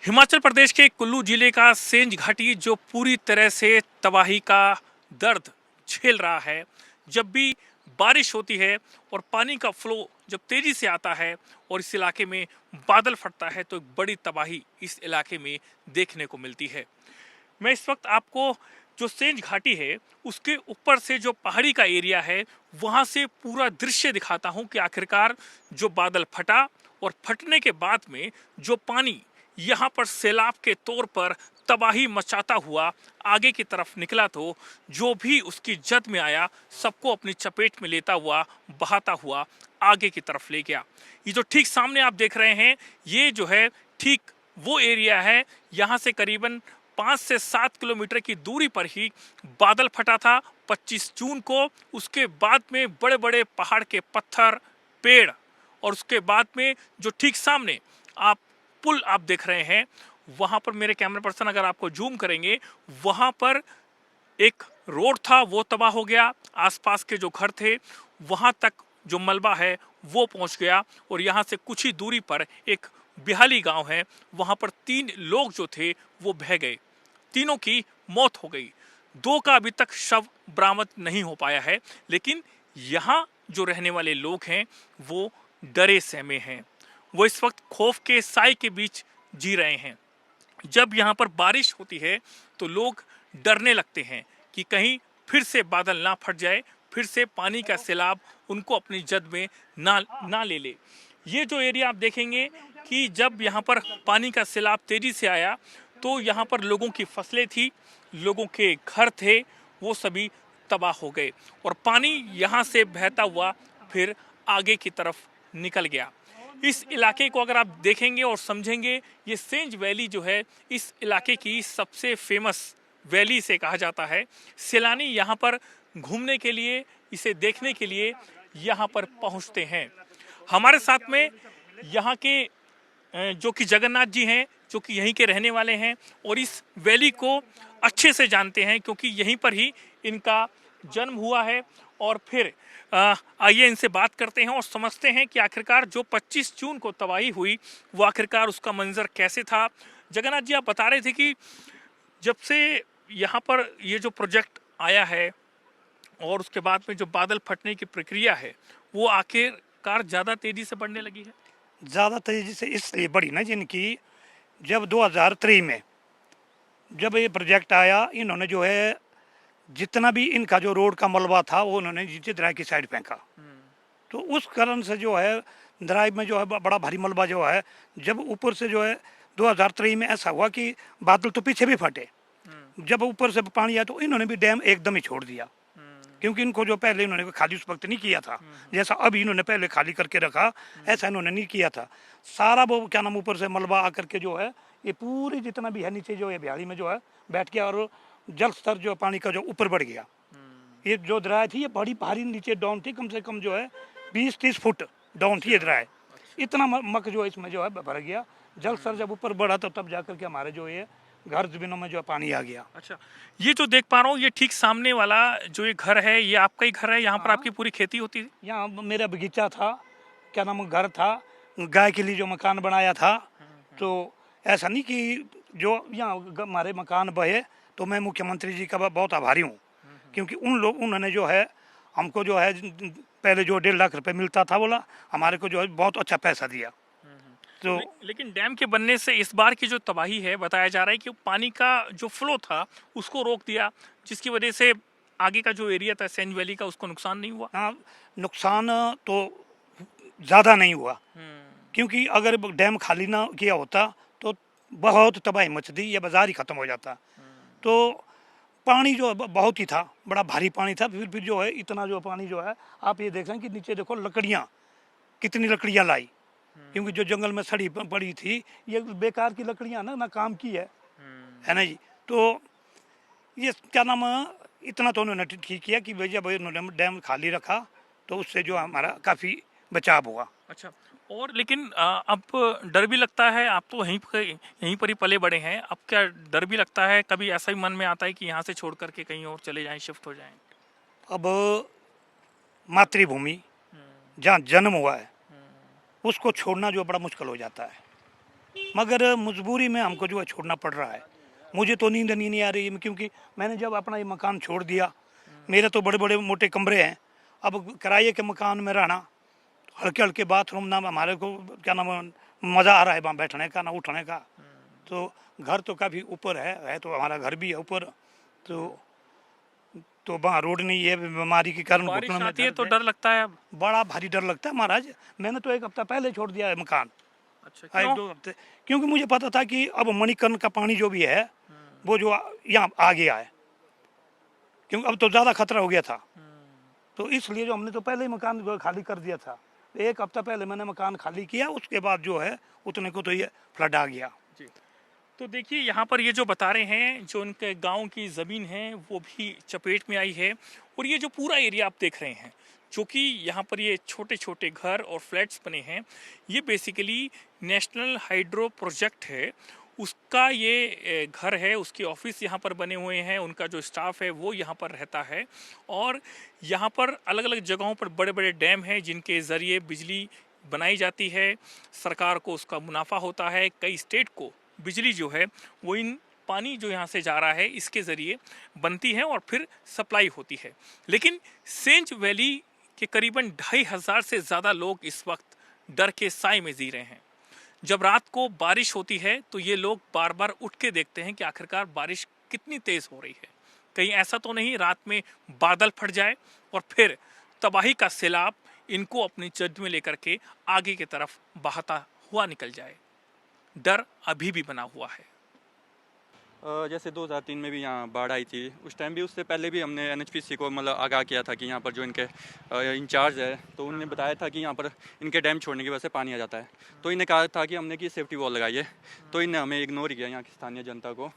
हिमाचल प्रदेश के कुल्लू जिले का सेंज घाटी जो पूरी तरह से तबाही का दर्द झेल रहा है। जब भी बारिश होती है और पानी का फ्लो जब तेजी से आता है और इस इलाके में बादल फटता है तो एक बड़ी तबाही इस इलाके में देखने को मिलती है। मैं इस वक्त आपको जो सेंज घाटी है उसके ऊपर से जो पहाड़ी का एरिया है वहां से पूरा दृश्य दिखाता हूं कि आखिरकार जो बादल फटा और फटने के बाद में जो पानी यहाँ पर सैलाब के तौर पर तबाही मचाता हुआ आगे की तरफ निकला तो जो भी उसकी जद में आया सबको अपनी चपेट में लेता हुआ बहाता हुआ आगे की तरफ ले गया। ये जो ठीक सामने आप देख रहे हैं ये जो है ठीक वो एरिया है। यहाँ से करीबन 5 से 7 किलोमीटर की दूरी पर ही बादल फटा था 25 जून को। उसके बाद में बड़े बड़े पहाड़ के पत्थर, पेड़ और उसके बाद में जो ठीक सामने आप पुल आप देख रहे हैं वहां पर मेरे कैमरा पर्सन अगर आपको जूम करेंगे वहां पर एक रोड था वो तबाह हो गया। आसपास के जो घर थे वहां तक जो मलबा है वो पहुंच गया और यहां से कुछ ही दूरी पर एक बिहाली गांव है वहां पर 3 लोग जो थे वो बह गए। तीनों की मौत हो गई। 2 का अभी तक शव बरामद नहीं हो पाया है। लेकिन यहाँ जो रहने वाले लोग हैं वो डरे सहमे हैं। वो इस वक्त खौफ के साए के बीच जी रहे हैं। जब यहाँ पर बारिश होती है तो लोग डरने लगते हैं कि कहीं फिर से बादल ना फट जाए, फिर से पानी का सैलाब उनको अपनी जद में ना ले ले। ये जो एरिया आप देखेंगे कि जब यहाँ पर पानी का सैलाब तेजी से आया तो यहाँ पर लोगों की फसलें थी, लोगों के घर थे, वो सभी तबाह हो गए और पानी यहाँ से बहता हुआ फिर आगे की तरफ निकल गया। इस इलाके को अगर आप देखेंगे और समझेंगे, ये सेंज वैली जो है इस इलाके की सबसे फेमस वैली से कहा जाता है। सैलानी यहाँ पर घूमने के लिए, इसे देखने के लिए यहाँ पर पहुँचते हैं। हमारे साथ में यहाँ के जो कि जगन्नाथ जी हैं जो कि यहीं के रहने वाले हैं और इस वैली को अच्छे से जानते हैं क्योंकि यहीं पर ही इनका जन्म हुआ है। और फिर आइए इनसे बात करते हैं और समझते हैं कि आखिरकार जो 25 जून को तबाही हुई वो आखिरकार उसका मंजर कैसे था। जगन्नाथ जी, आप बता रहे थे कि जब से यहाँ पर ये जो प्रोजेक्ट आया है और उसके बाद में जो बादल फटने की प्रक्रिया है वो आखिरकार ज़्यादा तेजी से बढ़ने लगी है। ज़्यादा तेजी से इसलिए बढ़ी ना जिनकी जब 2003 में जब ये प्रोजेक्ट आया, इन्होंने जो है जितना भी इनका जो रोड का मलबा था वो उन्होंने नीचे दराई की साइड फेंका। तो उस कारण से जो है दराई में जो है बड़ा भारी मलबा जो है, जब ऊपर से जो है 2003 में ऐसा हुआ कि बादल तो पीछे भी फटे, जब ऊपर से पानी आया तो इन्होंने भी डैम एकदम ही छोड़ दिया। क्योंकि इनको जो पहले इन्होंने खाली उस वक्त नहीं किया था, जैसा अभी इन्होंने पहले खाली करके रखा ऐसा इन्होंने नहीं किया था। सारा वो क्या नाम ऊपर से मलबा आकर के जो है ये पूरी जितना भी है नीचे जो है बिहाड़ी में जो है बैठ गया और जल स्तर जो पानी का जो ऊपर बढ़ गया। ये जो दरार थी ये बड़ी भारी नीचे डाउन थी, कम से कम जो है 20-30 फुट डाउन थी ये दरार। इतना मक जो है इसमें जो है भर गया। जल स्तर जब ऊपर बढ़ा तो तब जाकर के हमारे जो ये घर जमीनों में जो पानी आ गया। अच्छा, ये जो देख पा रहा हूँ ये ठीक सामने वाला जो ये घर है ये आपका ही घर है? यहाँ पर आपकी पूरी खेती होती थी? यहाँ मेरा बगीचा था, क्या नाम घर था, गाय के लिए जो मकान बनाया था। तो ऐसा नहीं कि जो यहाँ हमारे मकान बहे तो मैं मुख्यमंत्री जी का बहुत आभारी हूँ क्योंकि उन्होंने जो है हमको जो है पहले जो 1.5 लाख रुपए मिलता था बोला हमारे को जो है बहुत अच्छा पैसा दिया। तो लेकिन डैम के बनने से इस बार की जो तबाही है बताया जा रहा है कि पानी का जो फ्लो था उसको रोक दिया, जिसकी वजह से आगे का जो एरिया था सेंज वैली का उसको नुकसान नहीं हुआ। हाँ, नुकसान तो ज़्यादा नहीं हुआ क्योंकि अगर डैम खाली ना किया होता तो बहुत तबाही मचती, ये बाजार ही ख़त्म हो जाता। तो पानी जो बहुत ही था, बड़ा भारी पानी था। फिर जो है इतना जो पानी जो है आप ये देख रहे हैं कि नीचे देखो लकड़ियाँ, कितनी लकड़ियाँ लाई, क्योंकि जो जंगल में सड़ी पड़ी थी ये बेकार की लकड़ियाँ ना काम की है ना जी। तो ये क्या नाम इतना तो उन्होंने ठीक किया कि जब उन्होंने डैम खाली रखा तो उससे जो हमारा काफ़ी बचाव हुआ। अच्छा, और लेकिन अब डर भी लगता है, आप तो यहीं पर ही पले बड़े हैं, अब क्या डर भी लगता है? कभी ऐसा ही मन में आता है कि यहाँ से छोड़ करके कहीं और चले जाएं, शिफ्ट हो जाएं? अब मातृभूमि जहाँ जन्म हुआ है उसको छोड़ना जो बड़ा मुश्किल हो जाता है। मगर मजबूरी में हमको जो है छोड़ना पड़ रहा है। मुझे तो नींद नहीं आ रही है, क्योंकि मैंने जब अपना ये मकान छोड़ दिया, मेरे तो बड़े बड़े मोटे कमरे हैं, अब किराए के मकान में रहना, हल्के हल्के बाथरूम ना, हमारे को क्या नाम मज़ा आ रहा है वहाँ बैठने का ना उठने का। तो घर तो काफ़ी ऊपर है तो हमारा घर भी है ऊपर, तो वहाँ रोड नहीं है, बीमारी के कारण बारिश घुटनों में आती है दर्द तो है। डर लगता है। बड़ा भारी डर लगता है महाराज। मैंने तो 1 हफ्ता पहले छोड़ दिया है मकान, अच्छा, 1-2 हफ्ते, क्योंकि मुझे पता था कि अब मणिकर्ण का पानी जो भी है वो जो यहाँ आ गया है, क्योंकि अब तो ज़्यादा खतरा हो गया था। तो इसलिए जो हमने तो पहले ही मकान जो खाली कर दिया था, 1 हफ्ता पहले मैंने मकान खाली किया, उसके बाद जो है उतने को तो ये फ्लड आ गया। जी। तो देखिए यहाँ पर ये जो बता रहे हैं, जो उनके गांव की ज़मीन है वो भी चपेट में आई है। और ये जो पूरा एरिया आप देख रहे हैं, जो कि यहाँ पर ये छोटे छोटे घर और फ्लैट्स बने हैं, ये बेसिकली नेशनल हाइड्रो प्रोजेक्ट है, उसका ये घर है, उसके ऑफिस यहाँ पर बने हुए हैं, उनका जो स्टाफ है वो यहाँ पर रहता है। और यहाँ पर अलग अलग जगहों पर बड़े बड़े डैम हैं जिनके ज़रिए बिजली बनाई जाती है, सरकार को उसका मुनाफा होता है, कई स्टेट को बिजली जो है वो इन पानी जो यहाँ से जा रहा है इसके ज़रिए बनती है और फिर सप्लाई होती है। लेकिन सेंज वैली के करीबन 2500 से ज़्यादा लोग इस वक्त डर के साए में जी रहे हैं। जब रात को बारिश होती है तो ये लोग बार बार उठ के देखते हैं कि आखिरकार बारिश कितनी तेज़ हो रही है, कहीं ऐसा तो नहीं रात में बादल फट जाए और फिर तबाही का सैलाब इनको अपनी जद में लेकर के आगे की तरफ बहाता हुआ निकल जाए। डर अभी भी बना हुआ है। जैसे 2003 में भी यहाँ बाढ़ आई थी, उस टाइम भी, उससे पहले भी हमने एनएचपीसी को मतलब आगाह किया था कि यहाँ पर जो इनके इंचार्ज है तो उन्होंने बताया था कि यहाँ पर इनके डैम छोड़ने की वजह से पानी आ जाता है। तो इन्हें कहा था कि हमने कि सेफ्टी वॉल लगाइए, तो इन्हें हमें इग्नोर किया यहाँ की स्थानीय जनता को।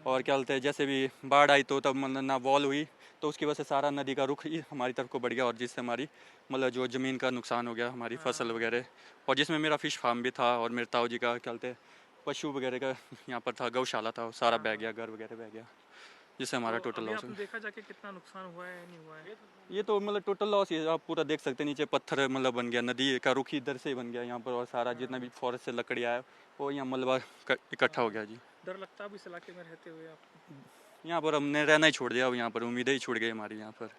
और क्या बोलते हैं, जैसे भी बाढ़ आई तो तब मतलब ना वॉल हुई, तो उसकी वजह से सारा नदी का रुख ही हमारी तरफ को बढ़ गया और जिससे हमारी मतलब जो ज़मीन का नुकसान हो गया, हमारी फसल वगैरह, और जिसमें मेरा फ़िश फार्म भी था और मेरे ताऊ जी का क्या बोलते हैं पशु वगैरह का यहाँ पर था, गौशाला था, वो सारा बह गया, घर वगैरह बह गया, जिससे हमारा टोटल लॉस है। देखा जाके कितना नुकसान हुआ है नहीं हुआ है? ये तो मतलब टोटल लॉस है, आप पूरा देख सकते हैं, नीचे पत्थर मतलब बन गया, नदी का रुख इधर से बन गया यहाँ पर, और सारा जितना भी फॉरेस्ट से लकड़ियाँ है वो यहाँ मलबा इकट्ठा हो गया जी। डर लगता है इस इलाके में रहते हुए आपको? यहाँ पर हमने रहना ही छोड़ दिया, अब यहाँ पर उम्मीदें ही छूट गई हमारी यहाँ पर।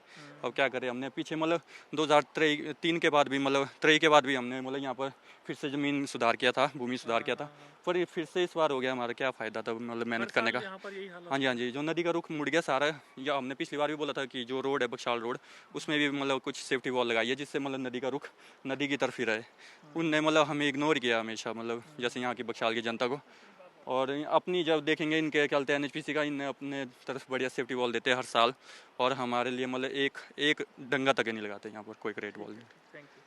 अब क्या करें, हमने पीछे मतलब 2003 के बाद भी मतलब 3 के बाद भी हमने मतलब यहाँ पर फिर से ज़मीन सुधार किया था, भूमि सुधार किया था, पर ये फिर से इस बार हो गया, हमारा क्या फ़ायदा था मतलब मेहनत करने का। यहाँ पर यही हालत हाँ जी, हाँ जी, जो नदी का रुख मुड़ गया सारा। या हमने पिछली बार भी बोला था कि जो रोड है बख्शाल रोड, उसमें भी मतलब कुछ सेफ्टी वॉल लगाई है जिससे मतलब नदी का रुख नदी की तरफ ही रहे। उनने मतलब हमें इग्नोर किया हमेशा, मतलब जैसे यहाँ की बख्शाल की जनता को। और अपनी जब देखेंगे इनके क्या बोलते हैं एनएचपीसी का, इन्हें अपने तरफ बढ़िया सेफ्टी वॉल देते हैं हर साल, और हमारे लिए मतलब एक डंगा तक नहीं लगाते यहाँ पर कोई क्रेट वॉल। Thank you.